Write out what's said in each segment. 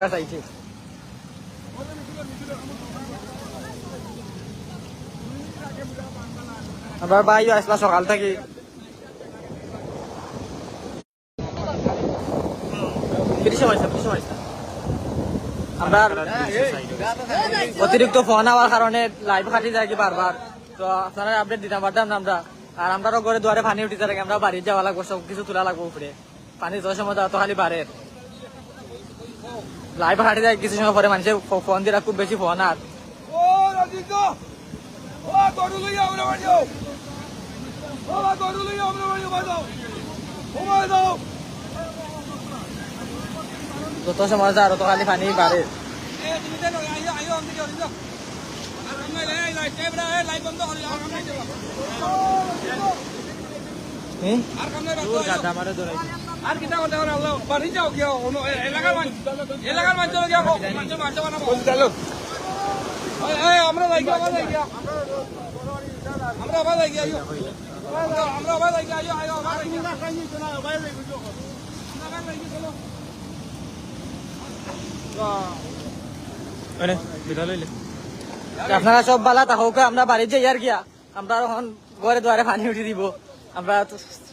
চাইছে আবার ভাই আসলা সকাল থেকে আমরা অতিরিক্ত ফোন হওয়ার কারণে লাইভ কাটি যায় কি বারবার, তো আপনারা আপডেট দিতে পারতাম না আমরা। আর আমরা ঘরে দুয়ারে পানি উঠিতে থাকে, আমরা বাড়ি যাওয়া লাগবো, সব কিছু তোলা লাগবো উপরে। পানি যত সময় তো খালি বাড়ে লাইভ কাটি যায়, কিছু সময় পরে মানুষের ফোন দিলা খুব বেশি ফোন। আর যত সময় যায় তত খালি পানি বাড়ে। আর কিটা করতে পারে আল্লাহ বাড়ি যাও কি এলাকার মানুষ আমরা লাগিয়া আমরা আবার লাগিয়া আমরা আবার লাগিয়া আপনারা সব বালা থাকুক, আমরা বাড়ি যাই আর গিয়া আমরা এখন ঘরে দুয়ারে পানি উঠে দিব। আমরা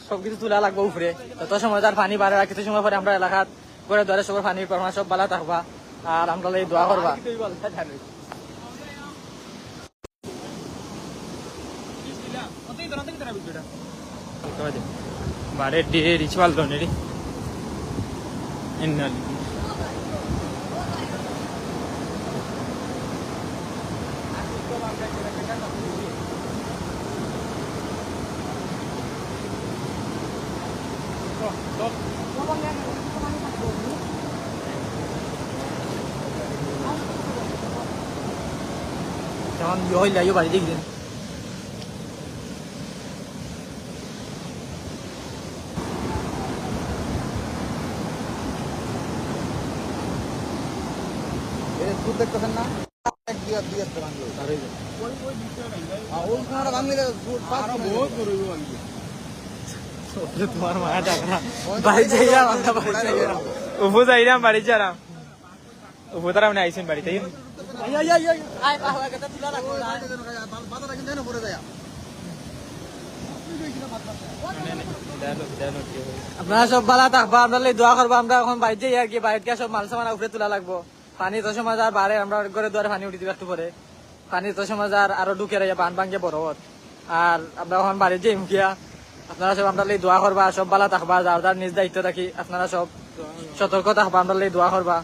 সবকিছু তোলা লাগবো উপরে, তত সময় তার পানি বাড়ে। কিছু সময় পরে আমরা এলাকাত ঘরে দুয়ারে সবার পানির পরিমাণ সব বালা থাকবা আর আমরা দোয়া করবা। বারে ডে রিচুয়াল ধরনের যখন হইলে বাড়ি দেখি দিন দেখতেছেন না তোমার মায়া টাকা বাড়ি যাইলাম, আমরা বাড়ি যাইলাম, উপো যাইলাম বাড়ি যারাম উপো তারা মানে আইসেন বাড়িতে আপনারা সব ভালো থাকবা, আমরা দোয়া করবো। আমরা এখন বাড়ি যাই আর কি, বাড়িতে সব মাল সামান উপরে তোলা লাগবো। পানি তো সময় আর বাড়ে, আমরা ঘরে দুয়ারে পানি উঠে দিবে একটু পরে। পানি তো সময় আরো ঢুকে রে বান ভাঙ্গে বড়। আর আমরা এখন বাড়ি যাই মুখিয়া, আপনারা সব আমরা দোয়া করবা, সব ভালো থাকবা, যার যার নিজ দায়িত্ব থাকি আপনারা সব সতর্ক থাকবা, আমরা দোয়া করবা।